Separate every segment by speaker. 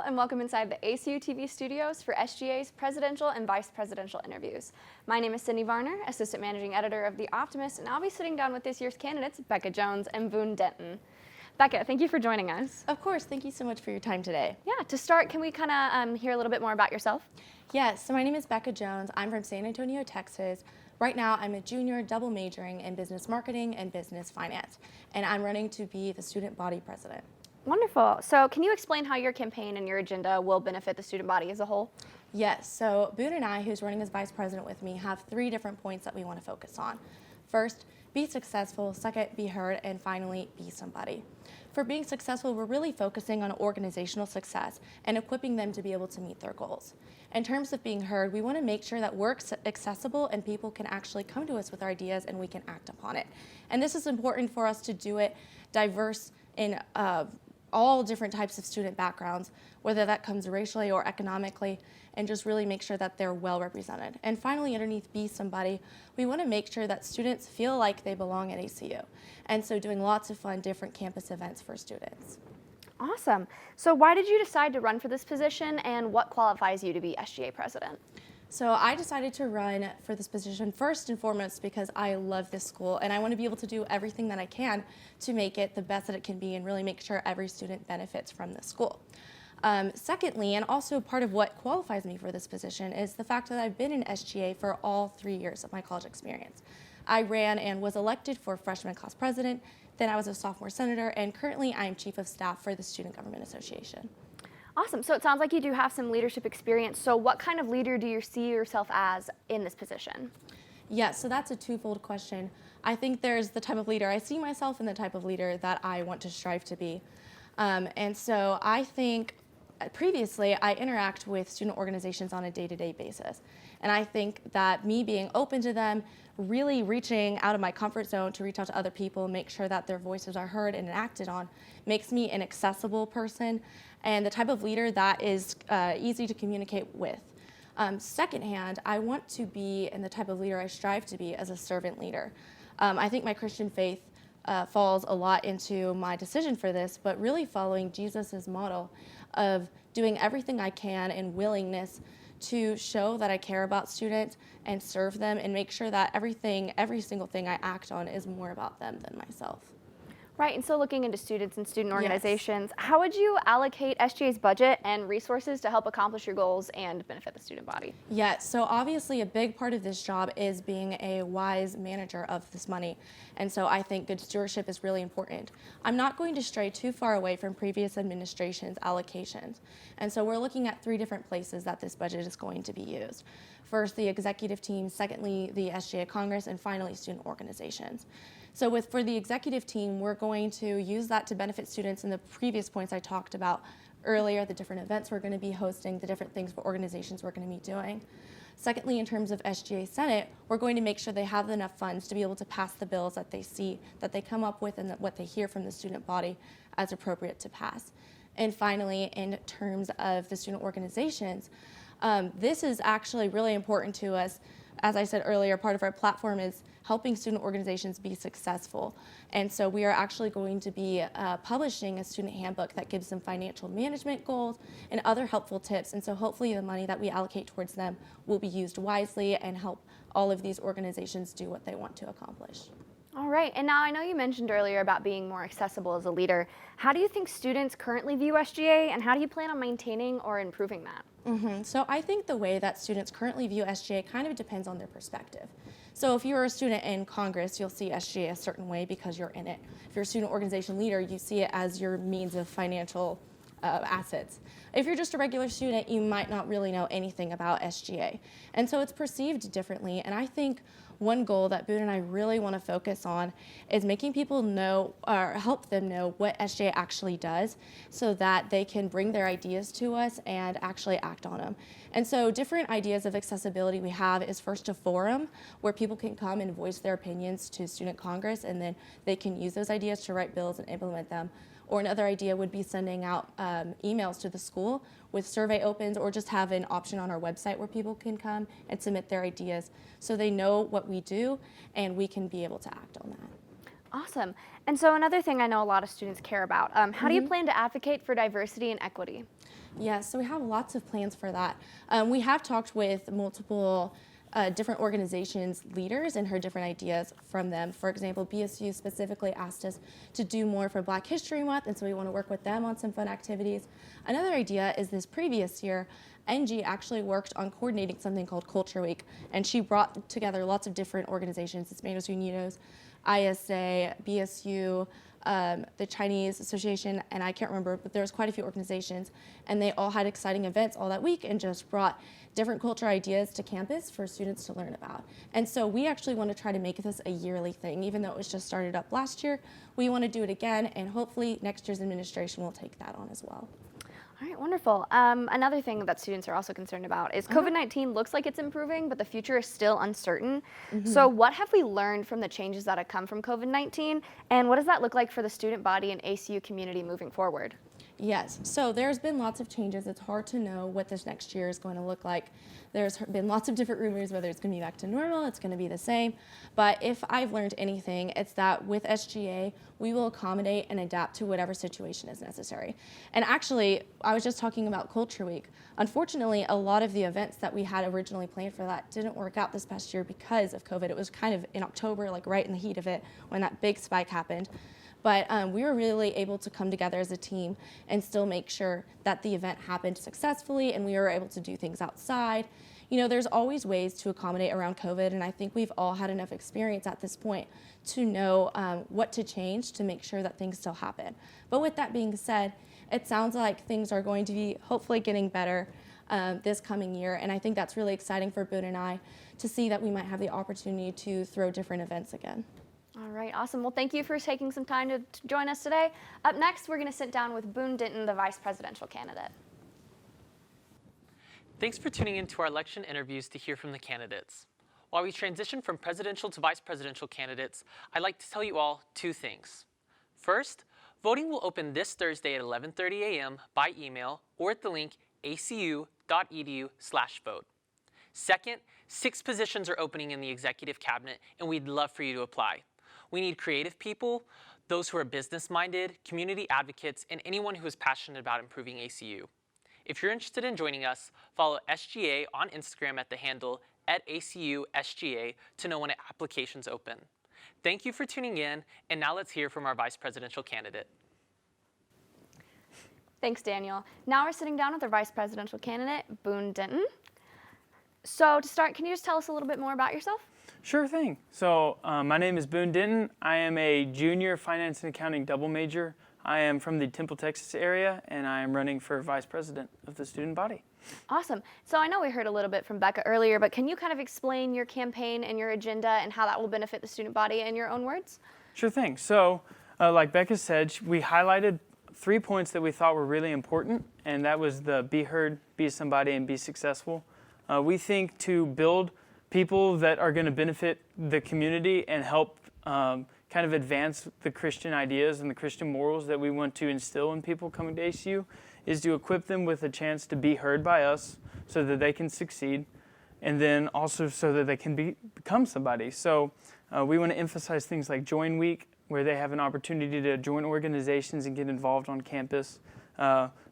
Speaker 1: and welcome inside the ACU TV studios for SGA's presidential and vice presidential interviews. My name is Sydney Varner, Assistant Managing Editor of The Optimist, and I'll be sitting down with this year's candidates, Becca Jones and Boone Denton. Becca, thank you for joining us.
Speaker 2: Of course, thank you so much for your time today.
Speaker 1: Yeah, to start, can we kind of hear a little bit more about yourself?
Speaker 2: Yes, so my name is Becca Jones. I'm from San Antonio, Texas. Right now, I'm a junior double majoring in business marketing and business finance, and I'm running to be the student body president.
Speaker 1: Wonderful. So can you explain how your campaign and your agenda will benefit the student body as a whole?
Speaker 2: Yes, so Boone and I, who's running as vice president with me, have 3 different points that we want to focus on. First, be successful. Second, be heard. And finally, be somebody. For being successful, we're really focusing on organizational success and equipping them to be able to meet their goals. In terms of being heard, we want to make sure that we're accessible and people can actually come to us with our ideas and we can act upon it. And this is important for us to do it diverse in all different types of student backgrounds, whether that comes racially or economically, and just really make sure that they're well represented. And finally, underneath Be Somebody, we want to make sure that students feel like they belong at ACU. And so doing lots of fun different campus events for students.
Speaker 1: Awesome. So why did you decide to run for this position, and what qualifies you to be SGA president?
Speaker 2: So I decided to run for this position first and foremost because I love this school and I want to be able to do everything that I can to make it the best that it can be and really make sure every student benefits from the school. Secondly, and also part of what qualifies me for this position, is the fact that I've been in SGA for all 3 years of my college experience. I ran and was elected for freshman class president, then I was a sophomore senator, and currently I am chief of staff for the Student Government Association.
Speaker 1: Awesome. So it sounds like you do have some leadership experience. So what kind of leader do you see yourself as in this position?
Speaker 2: Yes, so that's a twofold question. I think there's the type of leader I see myself and the type of leader that I want to strive to be. And so I think previously I interact with student organizations on a day-to-day basis. And I think that me being open to them, really reaching out of my comfort zone to reach out to other people, make sure that their voices are heard and acted on, makes me an accessible person and the type of leader that is easy to communicate with. Secondhand, I want to be, and the type of leader I strive to be, as a servant leader. I think my Christian faith falls a lot into my decision for this, but really following Jesus's model of doing everything I can in willingness to show that I care about students and serve them and make sure that every single thing I act on is more about them than myself.
Speaker 1: Right, and so looking into students and student organizations, how would you allocate SGA's budget and resources to help accomplish your goals and benefit the student body?
Speaker 2: Yeah, so obviously a big part of this job is being a wise manager of this money. And so I think good stewardship is really important. I'm not going to stray too far away from previous administration's allocations. And so we're looking at 3 different places that this budget is going to be used. First, the executive team, secondly, the SGA Congress, and finally, student organizations. So for the executive team, we're going to use that to benefit students in the previous points I talked about earlier, the different events we're going to be hosting, the different things for organizations we're going to be doing. Secondly, in terms of SGA Senate, we're going to make sure they have enough funds to be able to pass the bills that they see, that they come up with, and what they hear from the student body as appropriate to pass. And finally, in terms of the student organizations, this is actually really important to us. As I said earlier, part of our platform is helping student organizations be successful. And so we are actually going to be publishing a student handbook that gives them financial management goals and other helpful tips. And so hopefully the money that we allocate towards them will be used wisely and help all of these organizations do what they want to accomplish.
Speaker 1: All right, and now I know you mentioned earlier about being more accessible as a leader. How do you think students currently view SGA, and how do you plan on maintaining or improving that?
Speaker 2: So I think the way that students currently view SGA kind of depends on their perspective. So if you're a student in Congress, you'll see SGA a certain way because you're in it. If you're a student organization leader, you see it as your means of financial assets. If you're just a regular student, you might not really know anything about SGA. And so it's perceived differently. And I think one goal that Boone and I really want to focus on is making people know, or help them know, what SGA actually does so that they can bring their ideas to us and actually act on them. And so different ideas of accessibility we have is first a forum where people can come and voice their opinions to Student Congress, and then they can use those ideas to write bills and implement them. Or another idea would be sending out emails to the school with survey opens, or just have an option on our website where people can come and submit their ideas so they know what we do and we can be able to act on that.
Speaker 1: Awesome. And so another thing I know a lot of students care about, how do you plan to advocate for diversity and equity?
Speaker 2: Yeah, so we have lots of plans for that. We have talked with multiple different organizations' leaders and heard different ideas from them. For example, BSU specifically asked us to do more for Black History Month, and so we want to work with them on some fun activities. Another idea is this previous year, NG actually worked on coordinating something called Culture Week, and she brought together lots of different organizations, Hispanos Unidos, ISA, BSU, the Chinese Association, and I can't remember, but there was quite a few organizations, and they all had exciting events all that week and just brought different culture ideas to campus for students to learn about. And so we actually want to try to make this a yearly thing. Even though it was just started up last year, we want to do it again, and hopefully next year's administration will take that on as well.
Speaker 1: All right, wonderful. Another thing that students are also concerned about is COVID-19 looks like it's improving, but the future is still uncertain. So what have we learned from the changes that have come from COVID-19, and what does that look like for the student body and ACU community moving forward?
Speaker 2: Yes, so there's been lots of changes. It's hard to know what this next year is going to look like. There's been lots of different rumors whether it's going to be back to normal, it's going to be the same. But if I've learned anything, it's that with SGA, we will accommodate and adapt to whatever situation is necessary. And actually, I was just talking about Culture Week. Unfortunately, a lot of the events that we had originally planned for that didn't work out this past year because of COVID. It was kind of in October, like right in the heat of it, when that big spike happened. But we were really able to come together as a team and still make sure that the event happened successfully and we were able to do things outside. You know, there's always ways to accommodate around COVID, and I think we've all had enough experience at this point to know what to change to make sure that things still happen. But with that being said, it sounds like things are going to be hopefully getting better this coming year, and I think that's really exciting for Boone and I to see that we might have the opportunity to throw different events again.
Speaker 1: All right, awesome. Well, thank you for taking some time to join us today. Up next, we're going to sit down with Boone Denton, the vice presidential candidate.
Speaker 3: Thanks for tuning in to our election interviews to hear from the candidates. While we transition from presidential to vice presidential candidates, I'd like to tell you all two things. First, voting will open this Thursday at 11:30 a.m. by email or at the link acu.edu/vote. Second, 6 positions are opening in the executive cabinet, and we'd love for you to apply. We need creative people, those who are business-minded, community advocates, and anyone who is passionate about improving ACU. If you're interested in joining us, follow SGA on Instagram at the handle @ACUSGA to know when applications open. Thank you for tuning in, and now let's hear from our vice presidential candidate.
Speaker 1: Thanks, Daniel. Now we're sitting down with our vice presidential candidate, Boone Denton. So to start, can you just tell us a little bit more about yourself?
Speaker 4: Sure thing. So my name is Boone Denton. I am a junior finance and accounting double major. I am from the Temple, Texas area, and I am running for vice president of the student body.
Speaker 1: Awesome. So I know we heard a little bit from Becca earlier, but can you kind of explain your campaign and your agenda and how that will benefit the student body in your own words?
Speaker 4: Sure thing. So like Becca said, we highlighted 3 points that we thought were really important, and that was the be heard, be somebody, and be successful. We think to build people that are going to benefit the community and help kind of advance the Christian ideas and the Christian morals that we want to instill in people coming to ACU is to equip them with a chance to be heard by us so that they can succeed, and then also so that they can become somebody. So we want to emphasize things like Join Week, where they have an opportunity to join organizations and get involved on campus.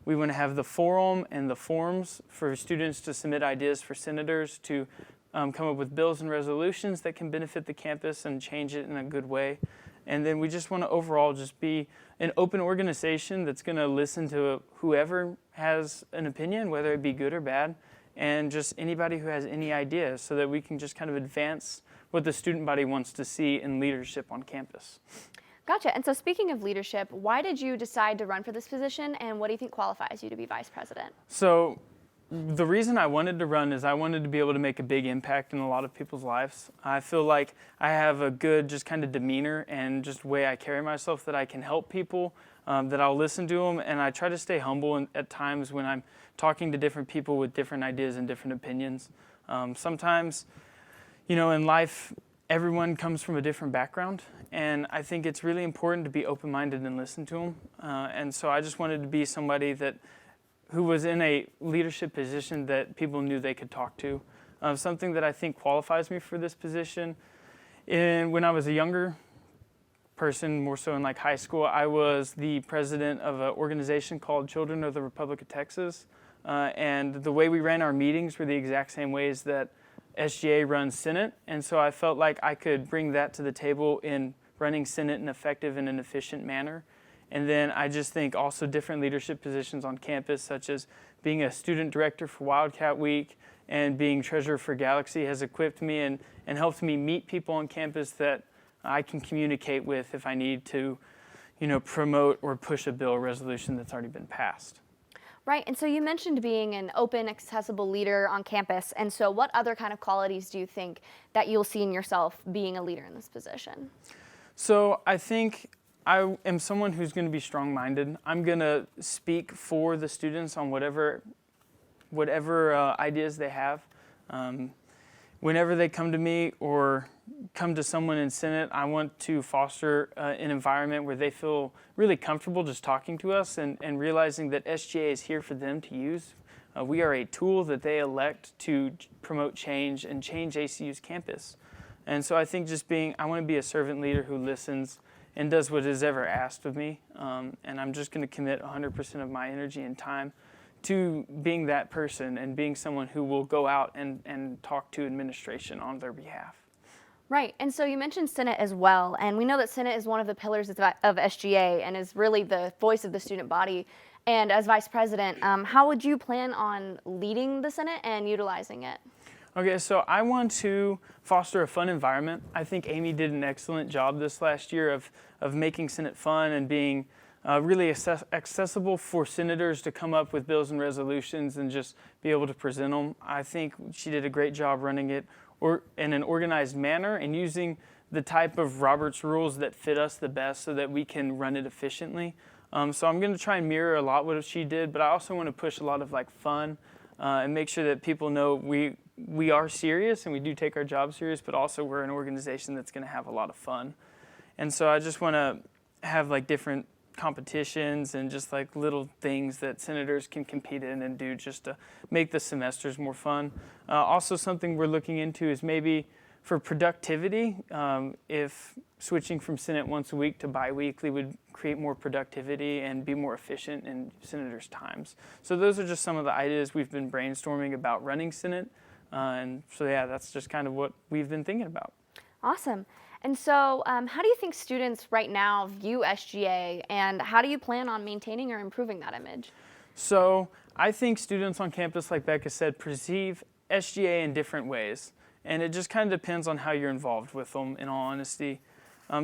Speaker 4: We want to have the forum and the forums for students to submit ideas for senators to come up with bills and resolutions that can benefit the campus and change it in a good way. And then we just want to overall just be an open organization that's going to listen to whoever has an opinion, whether it be good or bad, and just anybody who has any ideas, so that we can just kind of advance what the student body wants to see in leadership on campus.
Speaker 1: Gotcha. And so speaking of leadership, why did you decide to run for this position, and what do you think qualifies you to be vice president?
Speaker 4: So the reason I wanted to run is I wanted to be able to make a big impact in a lot of people's lives. I feel like I have a good just kind of demeanor and just way I carry myself that I can help people, that I'll listen to them, and I try to stay humble at times when I'm talking to different people with different ideas and different opinions. Sometimes, you know, in life, everyone comes from a different background, and I think it's really important to be open-minded and listen to them. And so I just wanted to be somebody who was in a leadership position that people knew they could talk to. Something that I think qualifies me for this position. And when I was a younger person, more so in like high school. I was the president of an organization called Children of the Republic of Texas. And the way we ran our meetings were the exact same ways that SGA runs Senate. And so I felt like I could bring that to the table in running Senate in an effective and an efficient manner. And then I just think also different leadership positions on campus, such as being a student director for Wildcat Week and being treasurer for Galaxy, has equipped me and helped me meet people on campus that I can communicate with if I need to, promote or push a bill or resolution that's already been passed.
Speaker 1: Right, and so you mentioned being an open, accessible leader on campus, and so what other kind of qualities do you think that you'll see in yourself being a leader in this position?
Speaker 4: So I think I am someone who's going to be strong-minded. I'm going to speak for the students on whatever ideas they have. Whenever they come to me or come to someone in Senate, I want to foster an environment where they feel really comfortable just talking to us and realizing that SGA is here for them to use. We are a tool that they elect to promote change and change ACU's campus. And so I think I want to be a servant leader who listens and does what is ever asked of me. And I'm just going to commit 100% of my energy and time to being that person and being someone who will go out and talk to administration on their behalf.
Speaker 1: Right, and so you mentioned Senate as well, and we know that Senate is one of the pillars of SGA and is really the voice of the student body. And as vice president, how would you plan on leading the Senate and utilizing it?
Speaker 4: Okay, so I want to foster a fun environment. I think Amy did an excellent job this last year of making Senate fun and being really accessible for senators to come up with bills and resolutions and just be able to present them. I think she did a great job running it in an organized manner and using the type of Robert's rules that fit us the best so that we can run it efficiently. So I'm going to try and mirror a lot what she did, but I also want to push a lot of fun and make sure that people know we are serious and we do take our job serious, but also we're an organization that's going to have a lot of fun. And so I just want to have different competitions and just little things that senators can compete in and do just to make the semesters more fun. Also something we're looking into is maybe for productivity, if switching from Senate once a week to bi-weekly would create more productivity and be more efficient in senators' times. So those are just some of the ideas we've been brainstorming about running Senate. And so yeah, that's just kind of what we've been thinking about.
Speaker 1: Awesome. And so how do you think students right now view SGA, and how do you plan on maintaining or improving that image?
Speaker 4: So I think students on campus, like Becca said, perceive SGA in different ways. And it just kind of depends on how you're involved with them, in all honesty.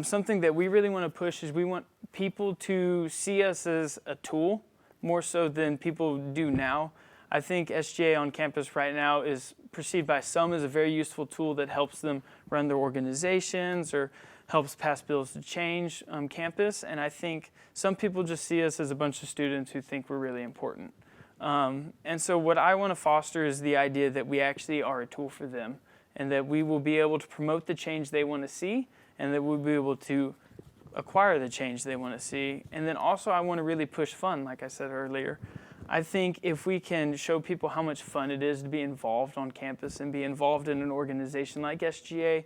Speaker 4: Something that we really want to push is we want people to see us as a tool more so than people do now. I think SGA on campus right now is perceived by some as a very useful tool that helps them run their organizations or helps pass bills to change campus. And I think some people just see us as a bunch of students who think we're really important. And so what I want to foster is the idea that we actually are a tool for them and that we will be able to promote the change they want to see and that we'll be able to acquire the change they want to see. And then also I want to really push fun, like I said earlier. I think if we can show people how much fun it is to be involved on campus and be involved in an organization like SGA,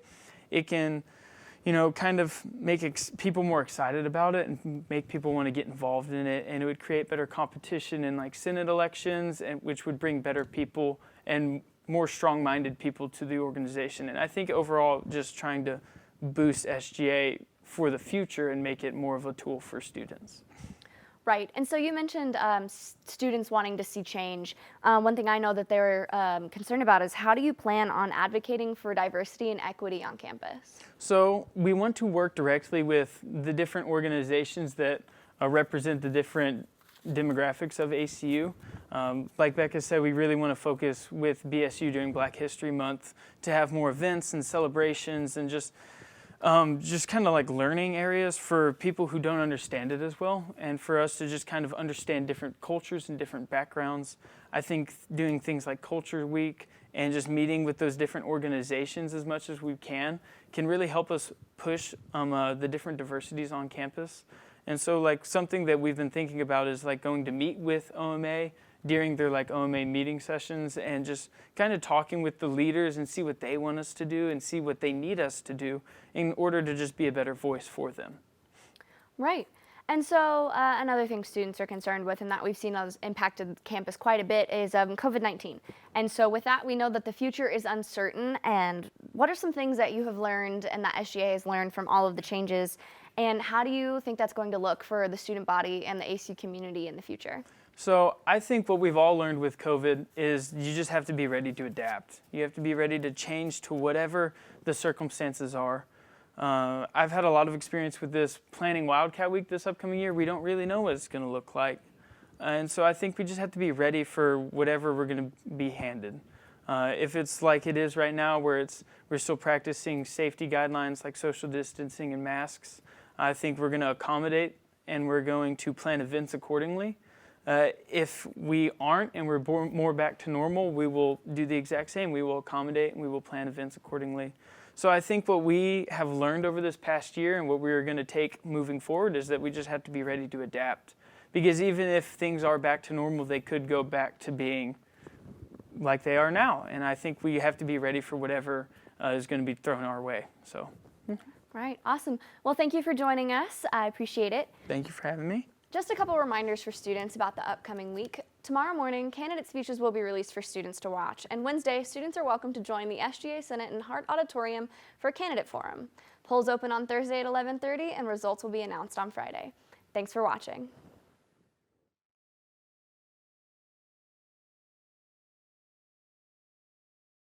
Speaker 4: it can, kind of make people more excited about it and make people want to get involved in it. And it would create better competition in Senate elections, which would bring better people and more strong-minded people to the organization. And I think overall, just trying to boost SGA for the future and make it more of a tool for students.
Speaker 1: Right, and so you mentioned students wanting to see change. One thing I know that they're concerned about is how do you plan on advocating for diversity and equity on campus?
Speaker 4: So we want to work directly with the different organizations that represent the different demographics of ACU. Like Becca said, we really want to focus with BSU during Black History Month to have more events and celebrations and just kind of learning areas for people who don't understand it as well, and for us to just kind of understand different cultures and different backgrounds. I think doing things like Culture Week and just meeting with those different organizations as much as we can really help us push the different diversities on campus. And so something that we've been thinking about is going to meet with OMA during their OMA meeting sessions and just kind of talking with the leaders and see what they want us to do and see what they need us to do in order to just be a better voice for them.
Speaker 1: Right. And so another thing students are concerned with and that we've seen has impacted campus quite a bit is COVID-19. And so with that, we know that the future is uncertain. And what are some things that you have learned and that SGA has learned from all of the changes? And how do you think that's going to look for the student body and the ACU community in the future?
Speaker 4: So I think what we've all learned with COVID is you just have to be ready to adapt. You have to be ready to change to whatever the circumstances are. I've had a lot of experience with this planning Wildcat Week this upcoming year. We don't really know what it's going to look like. And so I think we just have to be ready for whatever we're going to be handed. If it's like it is right now where we're still practicing safety guidelines like social distancing and masks, I think we're going to accommodate and we're going to plan events accordingly. If we aren't and we're more back to normal, we will do the exact same. We will accommodate and we will plan events accordingly. So I think what we have learned over this past year and what we're going to take moving forward is that we just have to be ready to adapt. Because even if things are back to normal, they could go back to being like they are now. And I think we have to be ready for whatever is going to be thrown our way. So.
Speaker 1: Right, awesome. Well, thank you for joining us. I appreciate it.
Speaker 4: Thank you for having me.
Speaker 1: Just a couple reminders for students about the upcoming week. Tomorrow morning, candidate speeches will be released for students to watch. And Wednesday, students are welcome to join the SGA Senate in Hart Auditorium for a candidate forum. Polls open on Thursday at 11:30 and results will be announced on Friday. Thanks for watching.